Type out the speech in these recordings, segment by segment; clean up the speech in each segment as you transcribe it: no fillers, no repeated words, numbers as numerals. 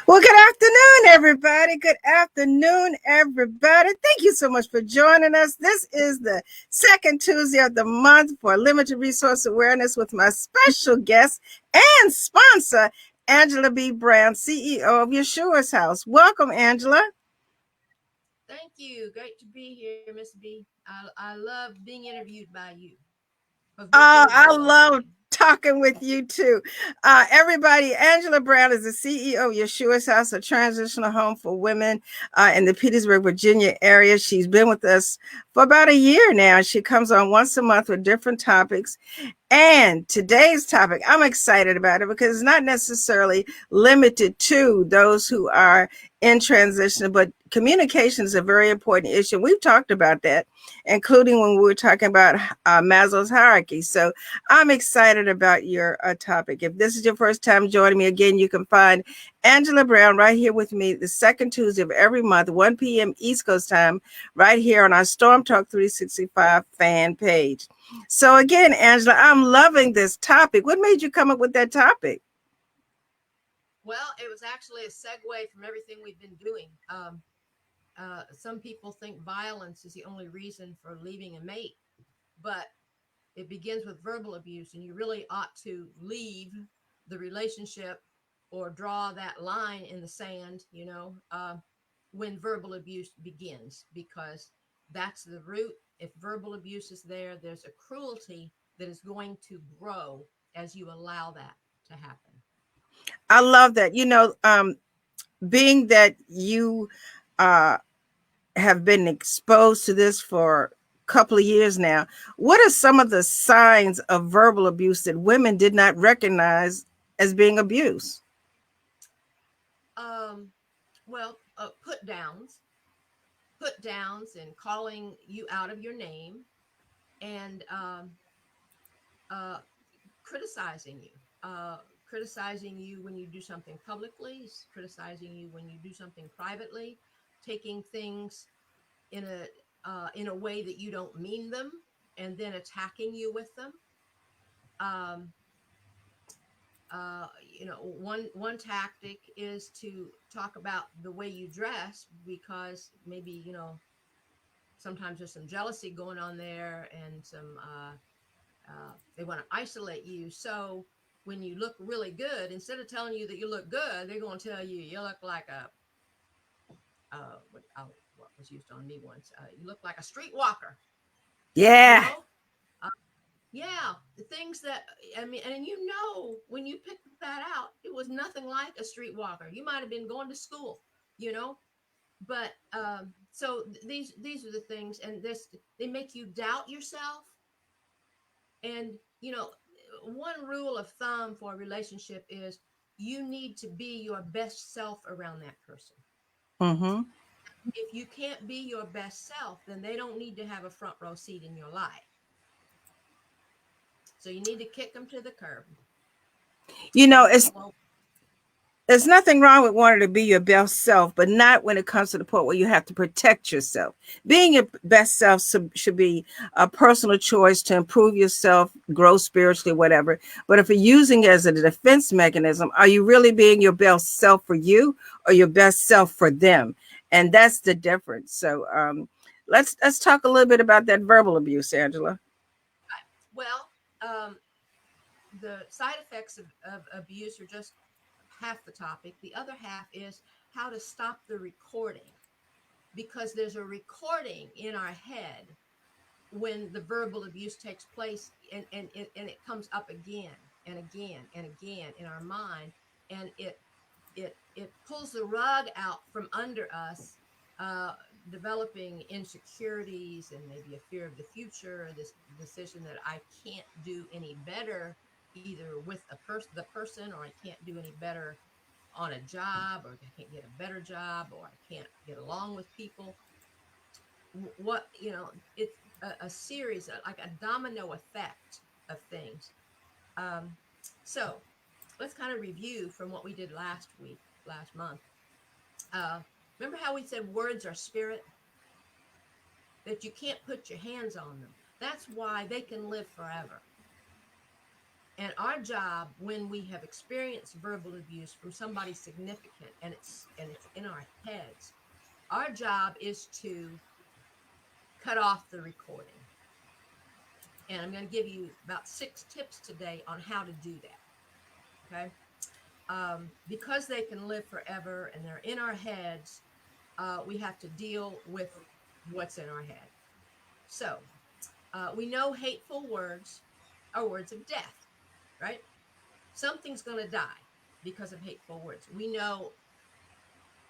Well, good afternoon, everybody. Good afternoon, everybody. Thank you so much for joining us. This is the second Tuesday of the month for Limited Resource Awareness with my special guest and sponsor, Angela B. Brown, CEO of YESHUA'S House. Welcome, Angela. Thank you. Great to be here, Ms.B. I love being interviewed by you. I love talking with you too. Everybody, Angela Brown is the CEO of YESHUA'S House, a transitional home for women in the Petersburg, Virginia area. She's been with us for about a year now. She comes on once a month with different topics. And today's topic, I'm excited about it because it's not necessarily limited to those who are in transition, but communication is a very important issue. We've talked about that, including when we were talking about Maslow's hierarchy. So I'm excited about your topic. If this is your first time joining me, again, you can find Angela Brown right here with me the second Tuesday of every month, 1 p.m. East Coast time, right here on our Storm Talk 365 fan page. So again, Angela, I'm loving this topic. What made you come up with that topic? Well, it was actually a segue from everything we've been doing. Some people think violence is the only reason for leaving a mate, but it begins with verbal abuse, and you really ought to leave the relationship or draw that line in the sand, when verbal abuse begins, because that's the root. If verbal abuse is there, there's a cruelty that is going to grow as you allow that to happen. I love that. Being that you have been exposed to this for a couple of years now, what are some of the signs of verbal abuse that women did not recognize as being abuse? Well, put downs and calling you out of your name, and uh, criticizing you. Criticizing you when you do something publicly, criticizing you when you do something privately, taking things in a way that you don't mean them, and then attacking you with them. Um, one tactic is to talk about the way you dress, because maybe sometimes there's some jealousy going on there, and some they want to isolate you. So when you look really good, instead of telling you that you look good, they're going to tell you you look like what was used on me once. You look like a streetwalker. You Yeah. know, yeah, the things that, I mean, and when you picked that out, it was nothing like a streetwalker. You might have been going to school, you know, but so these are the things, and they make you doubt yourself. And one rule of thumb for a relationship is you need to be your best self around that person. Mm-hmm. If you can't be your best self, then they don't need to have a front row seat in your life. So you need to kick them to the curb. You know, And it's There's nothing wrong with wanting to be your best self, but not when it comes to the point where you have to protect yourself. Being your best self should be a personal choice to improve yourself, grow spiritually, whatever. But if you're using it as a defense mechanism, are you really being your best self for you or your best self for them? And that's the difference. So Let's talk a little bit about that verbal abuse, Angela. Right. Well, the side effects of abuse are just half the topic. The other half is how to stop the recording, because there's a recording in our head when the verbal abuse takes place, and it comes up again and again and again in our mind, and it pulls the rug out from under us, uh, developing insecurities and maybe a fear of the future, this decision that I can't do any better either with the person, or I can't do any better on a job, or I can't get a better job, or I can't get along with people. What, it's a series of, like a domino effect of things. So let's kind of review from what we did last month. uh, Remember how we said words are spirit, that you can't put your hands on them? That's why they can live forever. And our job, when we have experienced verbal abuse from somebody significant, and it's in our heads, our job is to cut off the recording. And I'm going to give you about 6 tips today on how to do that. Okay. Because they can live forever and they're in our heads, we have to deal with what's in our head. So we know hateful words are words of death, right? Something's going to die because of hateful words. We know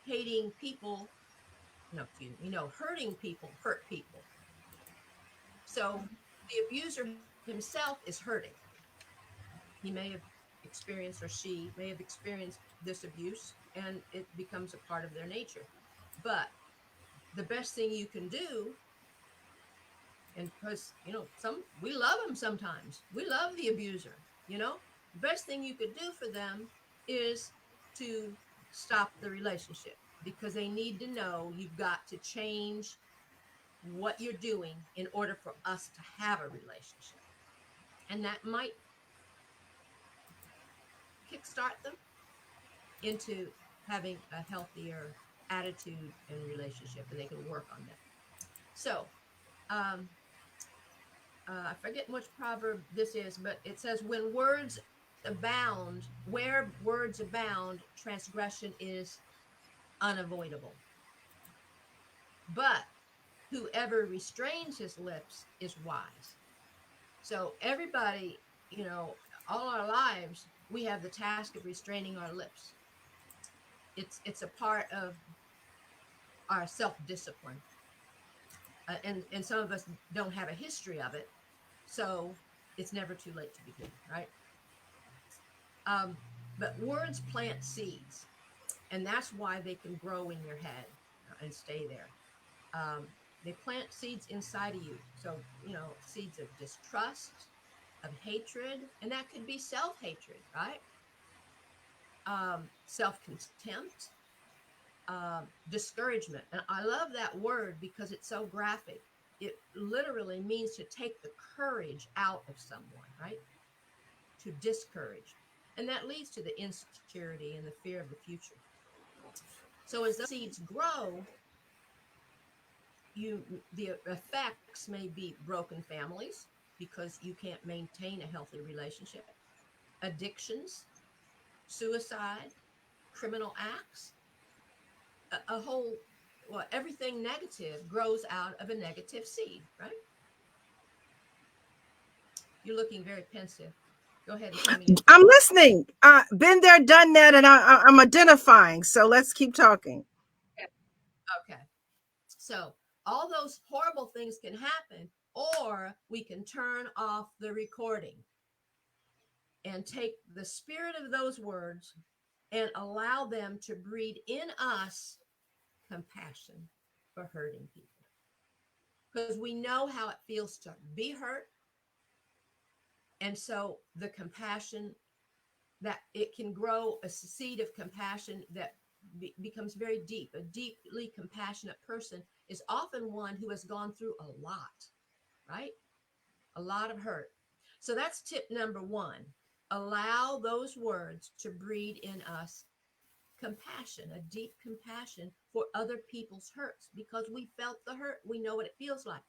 hating people, no, excuse me, we know hurting people hurt people. So the abuser himself is hurting. He may have experienced, or she may have experienced this abuse, and it becomes a part of their nature. But the best thing you can do, and because some, we love them, sometimes we love the abuser, the best thing you could do for them is to stop the relationship, because they need to know you've got to change what you're doing in order for us to have a relationship. And that might kickstart them into having a healthier attitude and relationship, and they can work on that. So, um, I forget which proverb this is, but it says, when words abound, where words abound, transgression is unavoidable. But whoever restrains his lips is wise. So everybody, all our lives, we have the task of restraining our lips. It's a part of our self-discipline. And some of us don't have a history of it, so it's never too late to begin, right? um, but words plant seeds, and that's why they can grow in your head and stay there. um, they plant seeds inside of you, so seeds of distrust, of hatred, and that could be self-hatred, right? Self-contempt, discouragement. And I love that word because it's so graphic. It literally means to take the courage out of someone, right? To discourage. And that leads to the insecurity and the fear of the future. So as those seeds grow, the effects may be broken families, because you can't maintain a healthy relationship, addictions, suicide, criminal acts, a whole, well, everything negative grows out of a negative seed, right? You're looking very pensive. Go ahead and tell me your I'm thoughts. listening. Been there, done that, and I'm identifying. So let's keep talking. Okay. Okay. So all those horrible things can happen, or we can turn off the recording and take the spirit of those words and allow them to breed in us compassion for hurting people. Because we know how it feels to be hurt. And so the compassion, that it can grow a seed of compassion that becomes very deep. A deeply compassionate person is often one who has gone through a lot, right? A lot of hurt. So that's tip number one. Allow those words to breed in us compassion, a deep compassion for other people's hurts because we felt the hurt. We know what it feels like.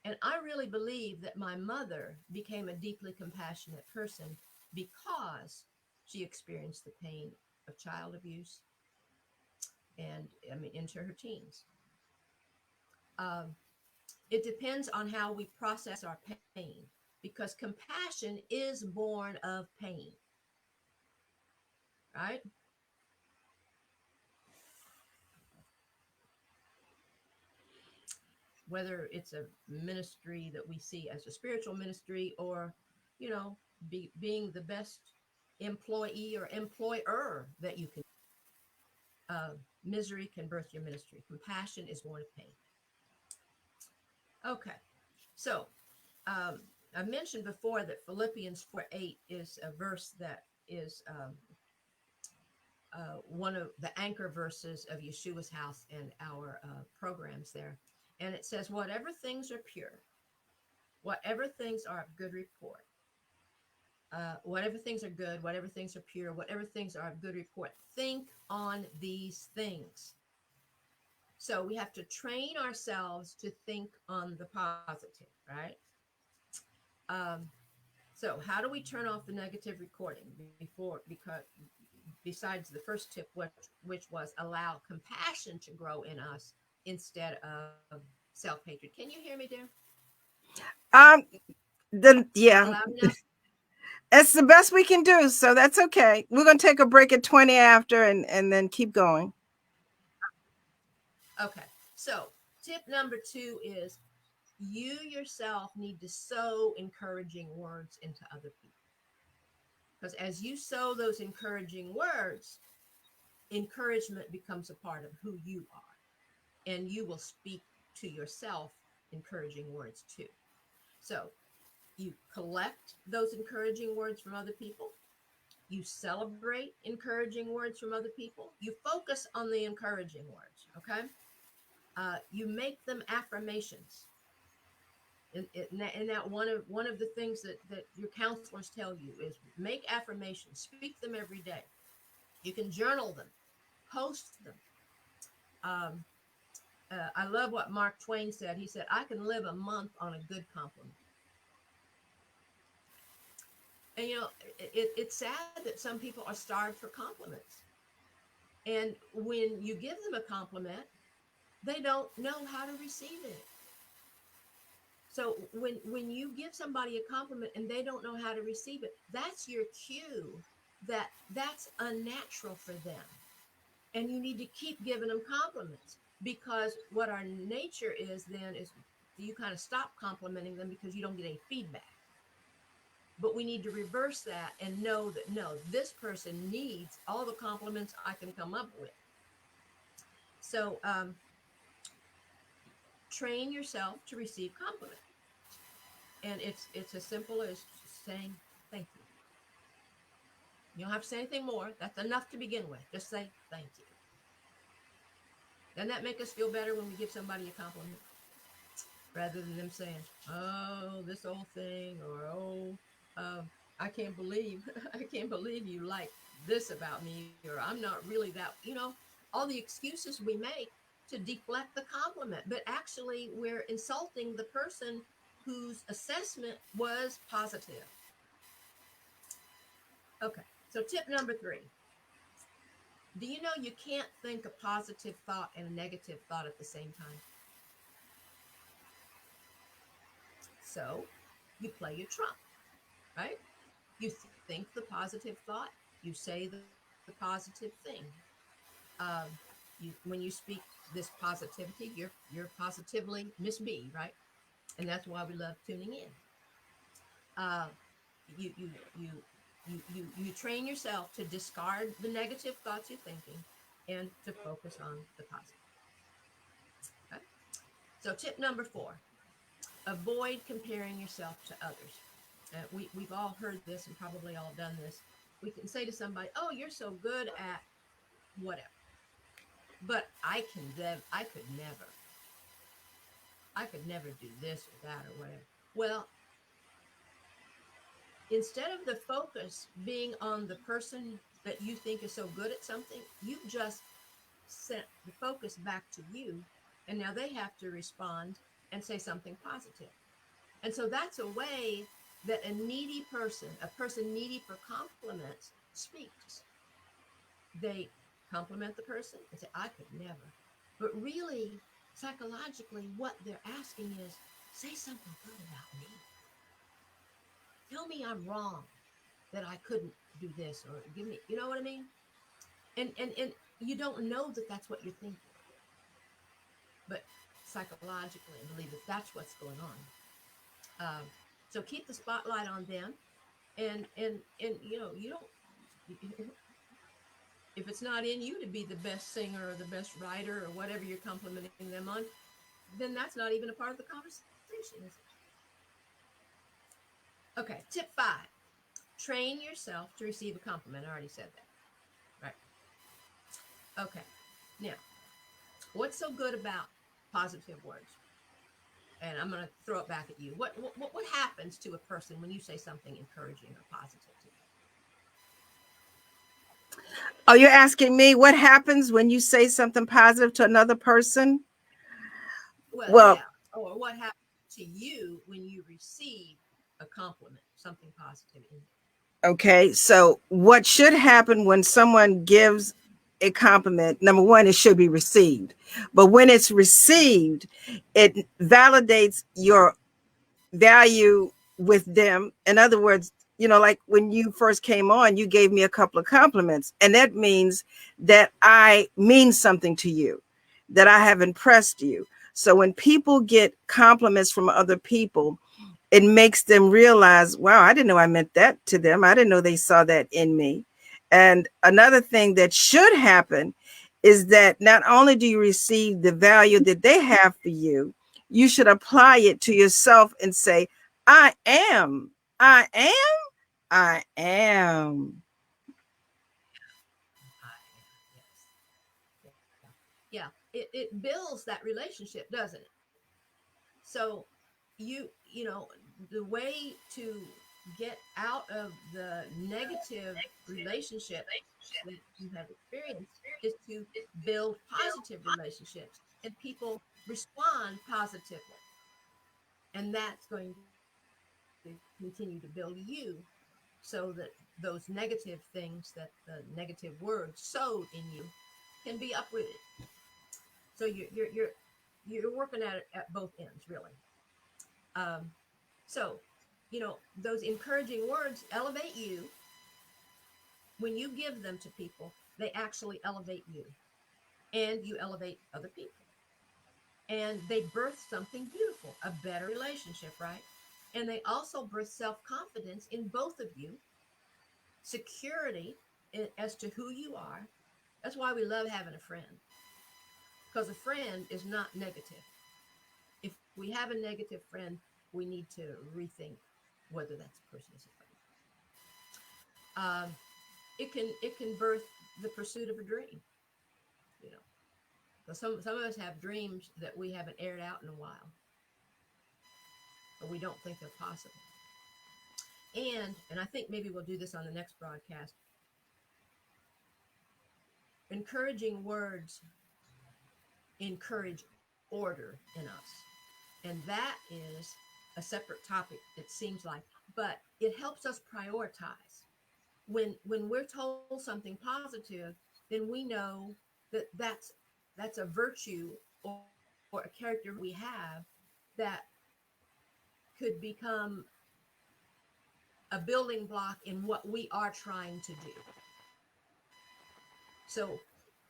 And I really believe that my mother became a deeply compassionate person because she experienced the pain of child abuse and, I mean, into her teens. Um, it depends on how we process our pain because compassion is born of pain, right? Whether it's a ministry that we see as a spiritual ministry or, being the best employee or employer that you can. Uh, Misery can birth your ministry. Compassion is born of pain. Okay, so um, I mentioned before that Philippians 4:8 is a verse that is one of the anchor verses of Yeshua's house and our programs there. And it says, whatever things are pure, whatever things are of good report, whatever things are good, whatever things are pure, whatever things are of good report, think on these things. So we have to train ourselves to think on the positive, right? Um, so how do we turn off the negative recording because besides the first tip, which was allow compassion to grow in us instead of self-hatred? Can you hear me, dear? Um, then Am I yeah, loud enough? it's the best we can do. So that's okay. We're gonna take a break at 20 after and then keep going. Okay. So tip number 2 is you yourself need to sow encouraging words into other people. Because as you sow those encouraging words, encouragement becomes a part of who you are. And you will speak to yourself encouraging words too. So you collect those encouraging words from other people. You celebrate encouraging words from other people. You focus on the encouraging words, okay? You make them affirmations. And that one of the things that your counselors tell you is make affirmations, speak them every day. You can journal them, post them. Um, I love what Mark Twain said. He said, I can live a month on a good compliment. And, it's sad that some people are starved for compliments. And when you give them a compliment, they don't know how to receive it. So when you give somebody a compliment and they don't know how to receive it, that's your cue that that's unnatural for them. And you need to keep giving them compliments because what our nature is then is you kind of stop complimenting them because you don't get any feedback. But we need to reverse that and know that no, this person needs all the compliments I can come up with. So train yourself to receive compliments. And it's as simple as saying thank you. You don't have to say anything more. That's enough to begin with. Just say thank you. Doesn't that make us feel better when we give somebody a compliment? Rather than them saying, oh, this old thing, or I can't believe, I can't believe you like this about me, or I'm not really that, all the excuses we make to deflect the compliment, but actually we're insulting the person whose assessment was positive. Okay, so tip number 3. Do you know you can't think a positive thought and a negative thought at the same time? So you play your trump, right? You think the positive thought, you say the positive thing. Um, when you speak this positivity, you're positively Ms.B, right? And that's why we love tuning in. Uh, you, you, you, you train yourself to discard the negative thoughts you're thinking and to focus on the positive. Okay? So tip number 4, avoid comparing yourself to others. We've all heard this and probably all done this. We can say to somebody, oh, you're so good at whatever, but I could never do this or that or whatever. Well, instead of the focus being on the person that you think is so good at something, you've just sent the focus back to you, and now they have to respond and say something positive. And so that's a way that a person needy for compliments, speaks. They compliment the person and say, I could never. But really, psychologically, what they're asking is, say something good about me. Tell me I'm wrong, that I couldn't do this, or give me, you know what I mean? And you don't know that that's what you're thinking, but psychologically, I believe that that's what's going on. So keep the spotlight on them, and you don't. If it's not in you to be the best singer or the best writer or whatever you're complimenting them on, then that's not even a part of the conversation, is it? Okay, tip 5: train yourself to receive a compliment. I already said that, right? Okay, now what's so good about positive words? And I'm going to throw it back at you. What happens to a person when you say something encouraging or positive to Oh, you're asking me what happens when you say something positive to another person? them? Well, Well, yeah. Or what happens to you when you receive a compliment, something positive in you? okay. So, what should happen when someone gives a compliment? Number one, it should be received. But when it's received, it validates your value with them. In other words, like when you first came on, you gave me a couple of compliments, and that means that I mean something to you, that I have impressed you. So when people get compliments from other people, it makes them realize, wow, I didn't know I meant that to them. I didn't know they saw that in me. And another thing that should happen is that not only do you receive the value that they have for you, you should apply it to yourself and say, I am, I am, I am. I am, yes. Yeah. It builds that relationship, doesn't it? So you know the way to get out of the negative relationships that you have experienced is to build positive relationships, and people respond positively, and that's going to continue to build you, so that those negative things, that the negative words sowed in you, can be uprooted. So you're working at it at both ends, really. um, so those encouraging words elevate you. When you give them to people, they actually elevate you, and you elevate other people, and they birth something beautiful, a better relationship, right? And they also birth self-confidence in both of you, security as to who you are. That's why we love having a friend, because a friend is not negative. If we have a negative friend, we need to rethink whether that's a person is a friend. It can birth the pursuit of a dream. You know, so some of us have dreams that we haven't aired out in a while, or we don't think they're possible. And I think maybe we'll do this on the next broadcast. Encouraging words encourage order in us, and that is a separate topic, it seems like, but it helps us prioritize. When we're told something positive, then we know that that's a virtue or a character we have that could become a building block in what we are trying to do. So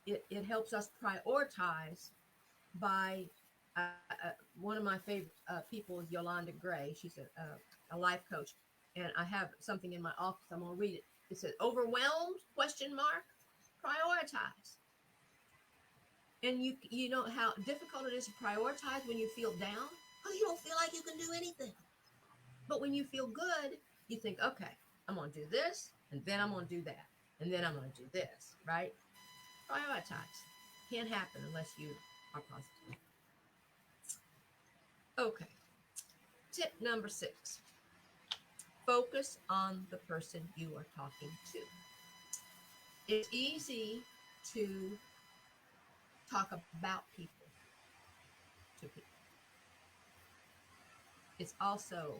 it helps us prioritize by one of my favorite people is Yolanda Gray. She's a life coach, and I have something in my office. I'm going to read it. It says, "Overwhelmed? Question mark. Prioritize." And you know how difficult it is to prioritize when you feel down, because you don't feel like you can do anything. But when you feel good, you think, okay, I'm going to do this, and then I'm going to do that, and then I'm going to do this, right? Prioritize. Can't happen unless you are positive. Okay. Tip number 6: focus on the person you are talking to. It's easy to talk about people to people. It's also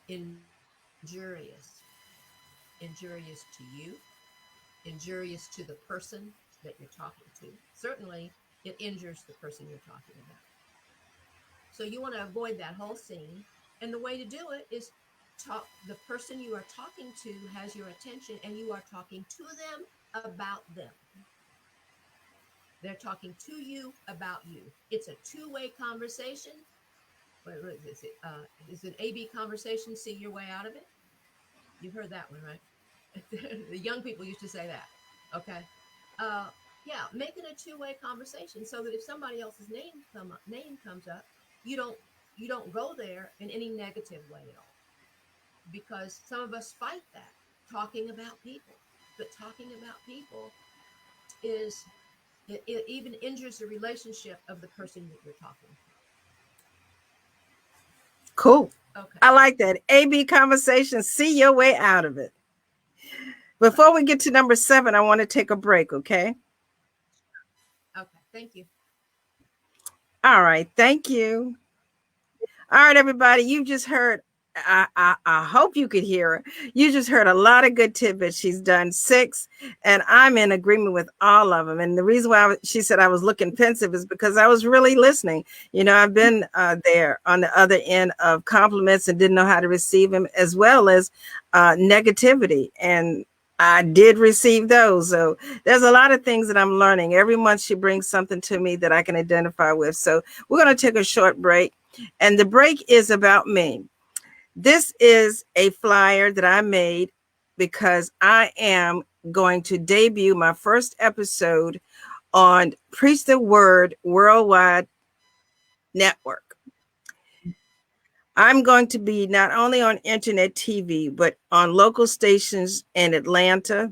injurious to you, injurious to the person that you're talking to. Certainly, it injures the person you're talking about. So you want to avoid that whole scene. And the way to do it is talk the person you are talking to has your attention and you are talking to them about them. They're talking to you about you. It's a two-way conversation. What is it? Is it A-B conversation? See your way out of it? You've heard that one, right? The young people used to say that. Okay. Uh, yeah, making a two-way conversation so that if somebody else's name comes up, you don't you don't go there in any negative way at all. Because some of us fight that talking about people, but talking about people is it even injures the relationship of the person that you're talking Cool. to. Okay. I like that. AB conversation. See your way out of it. Before we get to number 7, I want to take a break, okay? Okay. Thank you. All right. Thank you. All right, everybody. You just heard. I hope you could hear her. You just heard a lot of good tidbits. She's done 6, and I'm in agreement with all of them. And the reason why she said I was looking pensive is because I was really listening. You know, I've been there on the other end of compliments and didn't know how to receive them, as well as negativity. And I did receive those. So there's a lot of things that I'm learning. Every month she brings something to me that I can identify with. So we're going to take a short break. And the break is about me. This is a flyer that I made because I am going to debut my first episode on Preach the Word Worldwide Network. I'm going to be not only on internet TV, but on local stations in Atlanta.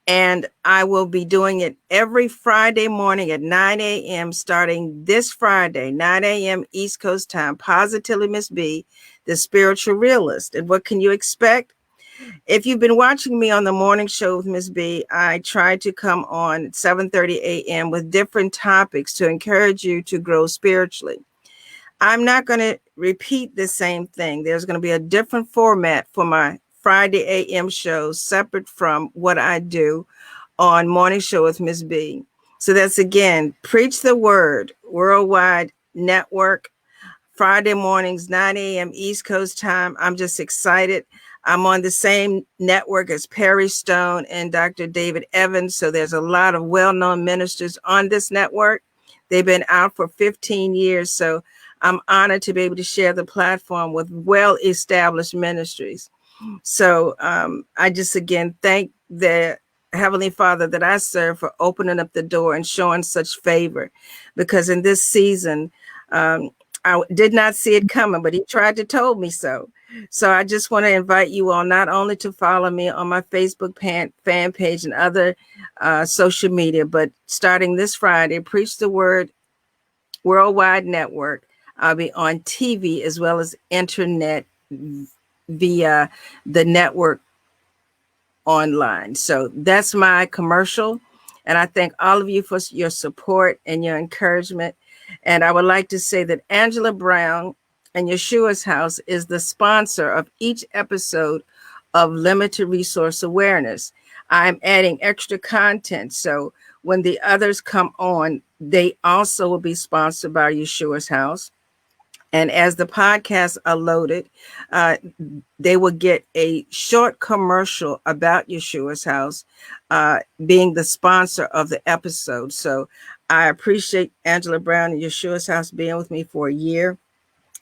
And I will be doing it every Friday morning at 9 a.m. starting this Friday, 9 a.m. East Coast time. Positively Ms.B, the spiritual realist. And what can you expect? If you've been watching me on the morning show with Ms.B, I try to come on at 7:30 a.m. with different topics to encourage you to grow spiritually. I'm not going to repeat the same thing. There's going to be a different format for my Friday a.m. shows, separate from what I do on Morning Show with Ms.B. So that's, again, Preach the Word Worldwide Network, Friday mornings, 9 a.m. East Coast time. I'm just excited. I'm on the same network as Perry Stone and Dr. David Evans. So there's a lot of well-known ministers on this network. They've been out for 15 years. So I'm honored to be able to share the platform with well-established ministries. So I just, again, thank the Heavenly Father that I serve for opening up the door and showing such favor. Because in this season, I did not see it coming, but he tried to told me so. So I just want to invite you all not only to follow me on my Facebook fan page and other social media, but starting this Friday, Preach the Word Worldwide Network. I'll be on TV as well as internet via the network online. So that's my commercial. And I thank all of you for your support and your encouragement. And I would like to say that Angela Brown and Yeshua's House is the sponsor of each episode of Limited Resource Awareness. I'm adding extra content. So when the others come on, they also will be sponsored by Yeshua's House. And as the podcasts are loaded, they will get a short commercial about Yeshua's House being the sponsor of the episode. So I appreciate Angela Brown and Yeshua's House being with me for a year.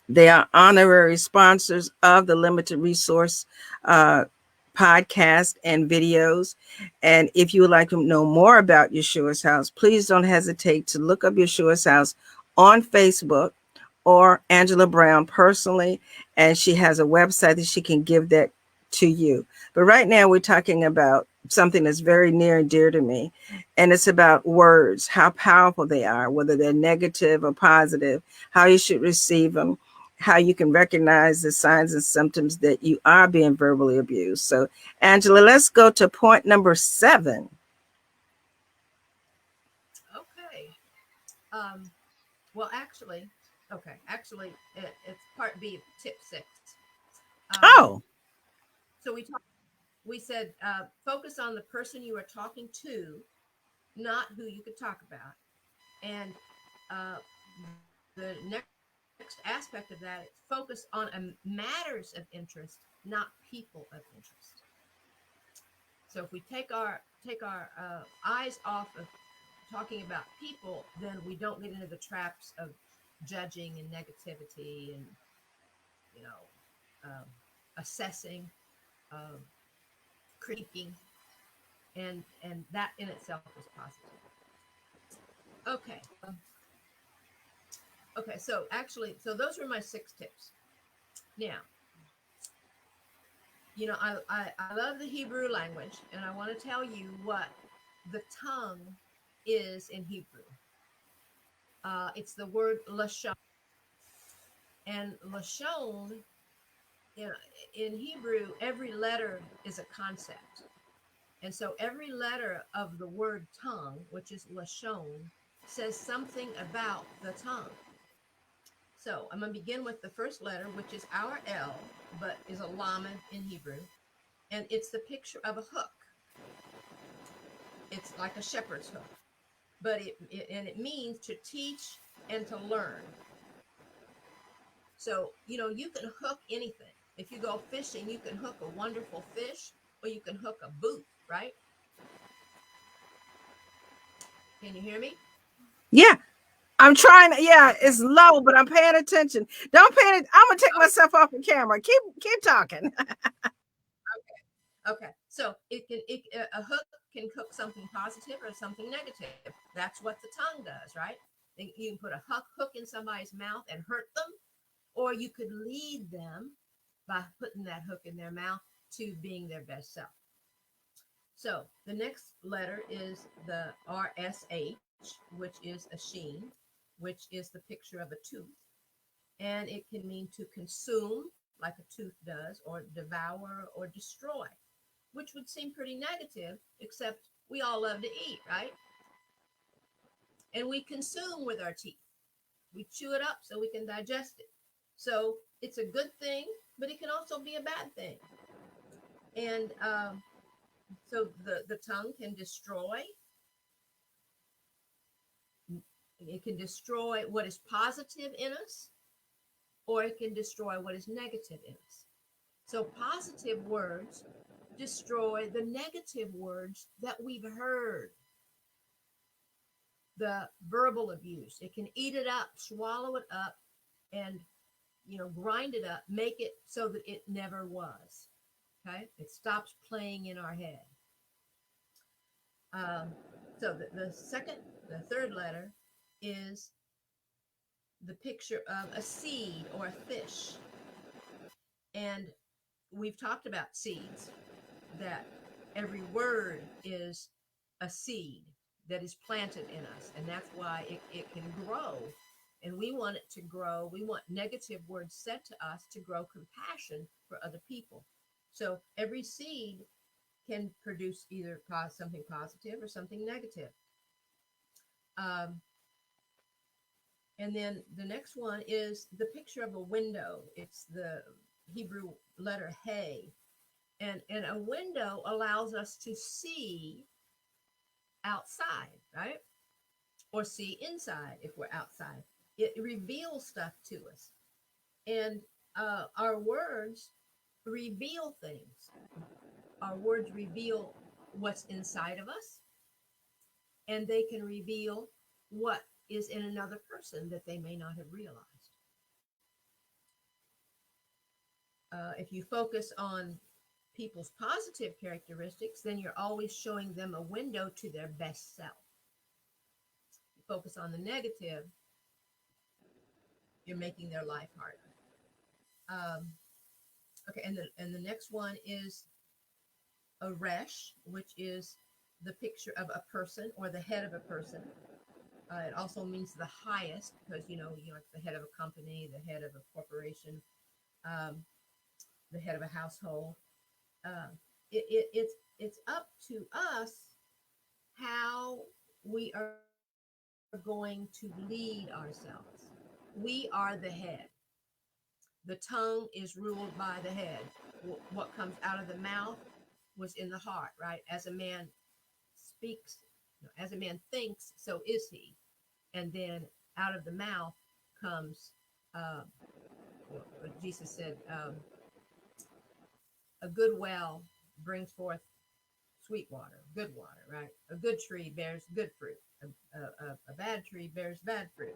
They are honorary sponsors of the Limited Resource podcast and videos. And if you would like to know more about Yeshua's House, please don't hesitate to look up Yeshua's House on Facebook or Angela Brown personally, and she has a website that she can give that to you. But right now we're talking about something that's very near and dear to me, and it's about words, how powerful they are, whether they're negative or positive, how you should receive them, how you can recognize the signs and symptoms that you are being verbally abused. So, Angela, let's go to point number 7. Okay. Um, well, it's part B of tip 6. Um, Oh, so we said, focus on the person you are talking to, not who you could talk about. And uh, the next aspect of that is focus on matters of interest, not people of interest. So if we take our eyes off of talking about people, then we don't get into the traps of judging and negativity and, you know, assessing, um, critiquing, and that in itself is positive. Okay. Okay. So those were my 6 tips. Now, I love the Hebrew language, and I want to tell you what the tongue is in Hebrew. It's the word lashon, and lashon in, in Hebrew, every letter is a concept. And so every letter of the word tongue, which is lashon, says something about the tongue. So I'm going to begin with the first letter, which is our L, but is a lamed in Hebrew. And it's the picture of a hook. It's like a shepherd's hook, but it means to teach and to learn. So, you can hook anything. If you go fishing, you can hook a wonderful fish, or you can hook a boot, right? Can you hear me? yeah. I'm trying to, yeah, it's low, but I'm paying attention. Don't pay it. I'm gonna take Okay. myself off the camera. Keep talking. Okay. So a hook can hook something positive or something negative. That's what the tongue does, right? You can put a hook in somebody's mouth and hurt them, or you could lead them by putting that hook in their mouth to being their best self. So the next letter is the RSH, which is a sheen, which is the picture of a tooth. And it can mean to consume, like a tooth does, or devour or destroy, which would seem pretty negative, except we all love to eat, right? And we consume with our teeth. We chew it up so we can digest it. So it's a good thing, but it can also be a bad thing. And so the tongue can destroy. It can destroy what is positive in us, or it can destroy what is negative in us. So positive words destroy the negative words that we've heard. The verbal abuse, it can eat it up, swallow it up, and grind it up, make it so that it never was. Okay, it stops playing in our head. Um, so the third letter is the picture of a seed or a fish. And we've talked about seeds, that every word is a seed that is planted in us. And that's why it can grow. And we want it to grow. We want negative words said to us to grow compassion for other people. So every seed can produce either something positive or something negative. Um, and then the next one is the picture of a window. It's the Hebrew letter Hey. And a window allows us to see outside, right? Or see inside if we're outside. It reveals stuff to us. And our words reveal things. Our words reveal what's inside of us, and they can reveal what is in another person that they may not have realized. If you focus on people's positive characteristics, then you're always showing them a window to their best self. You focus on the negative, you're making their life harder. Um, okay, and the next one is a resh, which is the picture of a person or the head of a person. It also means the highest because you're the head of a company, the head of a corporation, um, the head of a household. Uh, it's up to us how we are going to lead ourselves. We are the head. The tongue is ruled by the head. What comes out of the mouth was in the heart, right? As a man speaks, as a man thinks, so is he. And then out of the mouth comes, uh, what Jesus said, a good well brings forth sweet water, good water, right? A good tree bears good fruit. A bad tree bears bad fruit.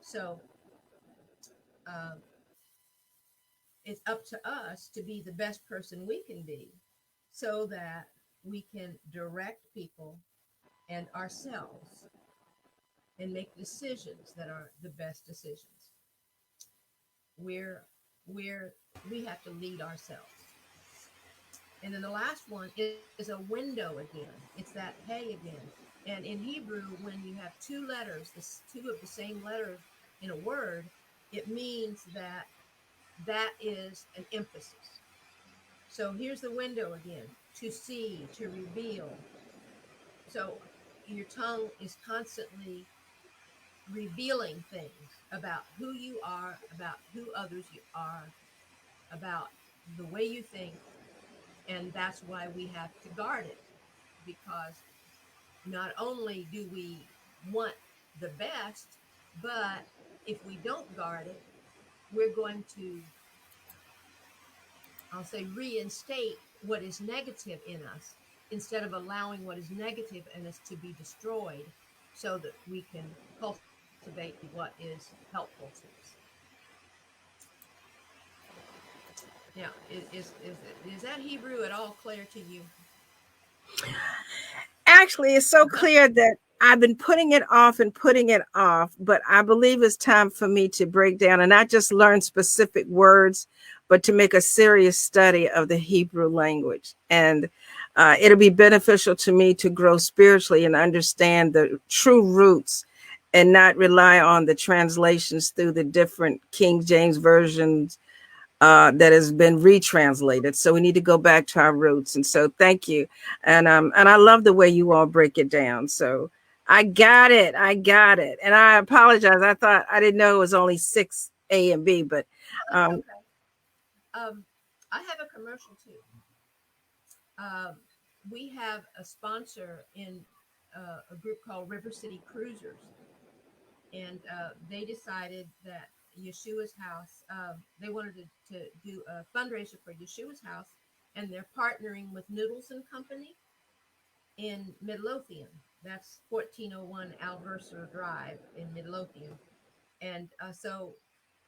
So uh, it's up to us to be the best person we can be so that we can direct people and ourselves and make decisions that are the best decisions. We're we're we have to lead ourselves. And then the last one is a window again. It's that hey again. And in Hebrew, when you have two letters, two of the same letter in a word, it means that that is an emphasis. So here's the window again: to see, to reveal. So your tongue is constantly revealing things about who you are, about who others you are, about the way you think. And that's why we have to guard it, because not only do we want the best, but if we don't guard it, we're going to, I'll say, reinstate what is negative in us instead of allowing what is negative in us to be destroyed so that we can cultivate what is helpful to us. Now, is that Hebrew at all clear to you? Actually, it's so clear that I've been putting it off and putting it off, but I believe it's time for me to break down and not just learn specific words, but to make a serious study of the Hebrew language. And it'll be beneficial to me to grow spiritually and understand the true roots and not rely on the translations through the different King James versions that has been retranslated. So we need to go back to our roots. And so thank you. And I love the way you all break it down. So I got it. I got it. And I apologize. I thought I didn't know it was only 6A and B, but Oh, that's um, okay. Um, I have a commercial too. Um, we have a sponsor in a group called River City Cruisers, and they decided that Yeshua's House, they wanted to do a fundraiser for Yeshua's House, and they're partnering with Noodles and Company in Midlothian. That's 1401 Alverser Drive in Midlothian. And so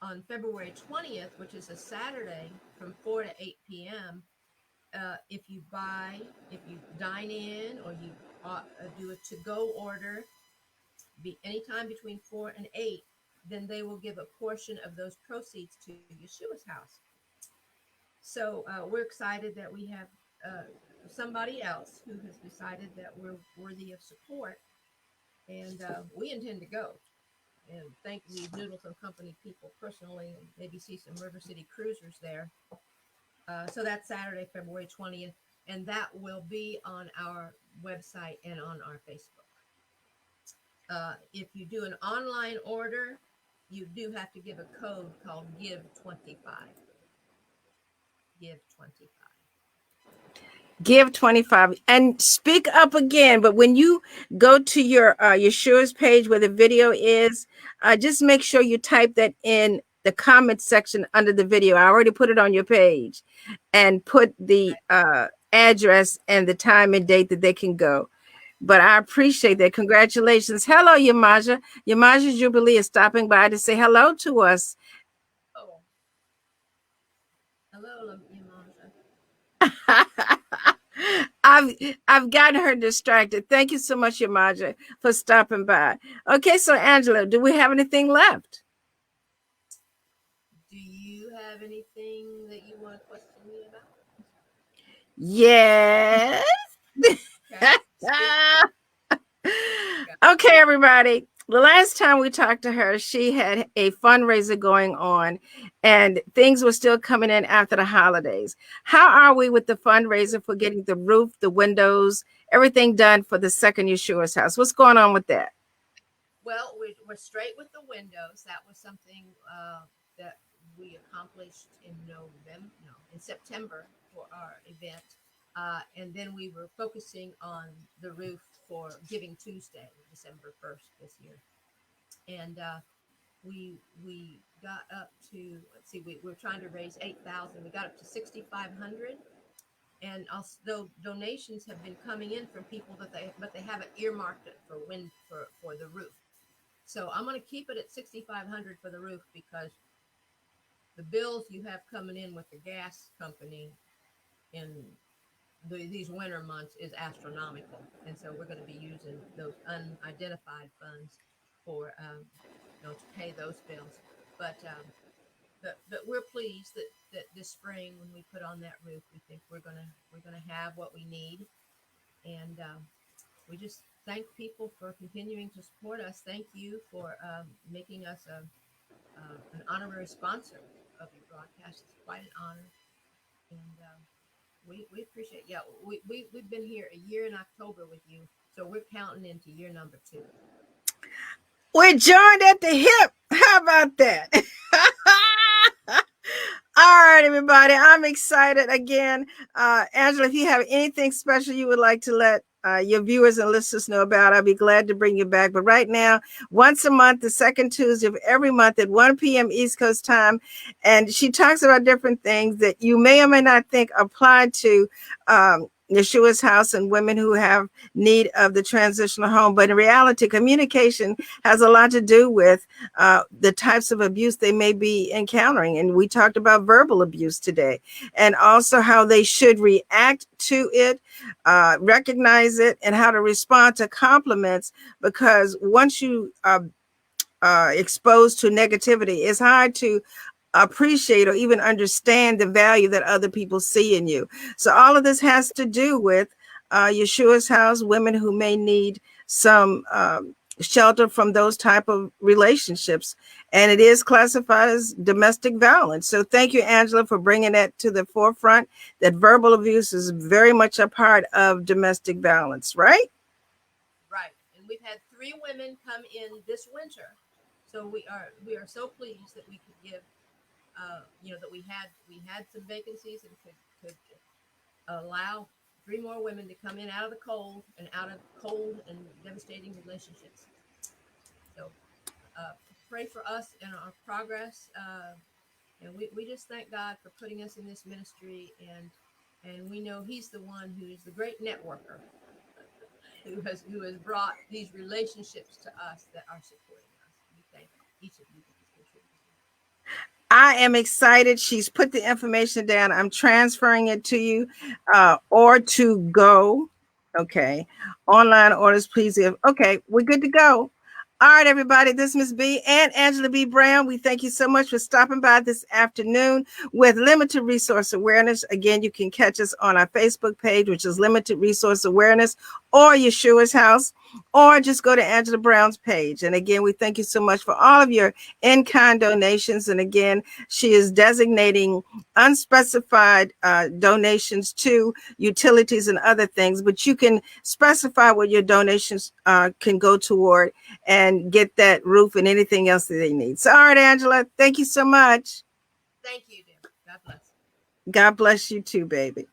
on February 20th, which is a Saturday from 4 to 8 p.m., if you dine in or you do a to go order, anytime between 4 and 8, then they will give a portion of those proceeds to Yeshua's House. So we're excited that we have uh, somebody else who has decided that we're worthy of support, and we intend to go and thank the Noodles and Company people personally, and maybe see some River City Cruisers there. So that's Saturday, February 20th, and that will be on our website and on our Facebook. If you do an online order, you do have to give a code called Give 25. Give 25. give 25 and speak up again. But when you go to your Yeshua's page where the video is, just make sure you type that in the comment section under the video. I already put it on your page, and put the address and the time and date that they can go. But I appreciate that. Congratulations. Hello, Yamaja. Yamaja Jubilee is stopping by to say hello to us. Oh, hello, Yamanja. I've I've gotten her distracted. Thank you so much, Yamaja, for stopping by. Okay, so Angela, do we have anything left? Do you have anything that you want to question me about? Yes. Okay, speak. Okay, everybody. The last time we talked to her, she had a fundraiser going on and things were still coming in after the holidays. How are we with the fundraiser for getting the roof, the windows, everything done for the second Yeshua's house? What's going on with that? Well, we're straight with the windows. That was something that we accomplished in November, no, in September for our event. And then we were focusing on the roof for Giving Tuesday, December 1st this year. And we got up to, let's see, we were trying to raise 8,000. We got up to 6,500. And also, though donations have been coming in from people but they haven't earmarked it for the roof. So I'm going to keep it at 6,500 for the roof because the bills you have coming in with the gas company in these winter months is astronomical. And so we're going to be using those unidentified funds for, to pay those bills. But we're pleased that this spring when we put on that roof, we think we're gonna have what we need, and we just thank people for continuing to support us. Thank you for making us an honorary sponsor of your broadcast. It's quite an honor, and we appreciate. Yeah, we've been here a year in October with you, so we're counting into year number 2. We're joined at the hip. How about that? All right, everybody. I'm excited again. Angela, if you have anything special you would like to let your viewers and listeners know about, I'll be glad to bring you back. But right now, once a month, the second Tuesday of every month at 1 p.m. East Coast time. And she talks about different things that you may or may not think apply to Yeshua's house and women who have need of the transitional home. But in reality, communication has a lot to do with the types of abuse they may be encountering. And we talked about verbal abuse today, and also how they should react to it, recognize it, and how to respond to compliments. Because once you are exposed to negativity, it's hard to appreciate or even understand the value that other people see in you. So all of this has to do with Yeshua's house, women who may need some shelter from those type of relationships. And it is classified as domestic violence. So thank you, Angela, for bringing that to the forefront, that verbal abuse is very much a part of domestic violence, right? Right. And we've had 3 women come in this winter. So we are so pleased that we could give that we had some vacancies and could allow 3 more women to come in out of the cold and devastating relationships. So pray for us and our progress, and we just thank God for putting us in this ministry, and we know He's the one who is the great networker who has brought these relationships to us that are supporting us. We thank each of you for this contribution. I am excited. She's put the information down. I'm transferring it to you or to go. Okay. Online orders, please. Okay, we're good to go. All right, everybody. This is Ms. B and Angela B. Brown. We thank you so much for stopping by this afternoon with Limited Resource Awareness. Again, you can catch us on our Facebook page, which is Limited Resource Awareness, or Yeshua's House, or just go to Angela Brown's page. And again, we thank you so much for all of your in-kind donations. And again, she is designating unspecified donations to utilities and other things, but you can specify what your donations can go toward and get that roof and anything else that they need. So, all right, Angela, thank you so much. Thank you, dear. God bless. God bless you too, baby.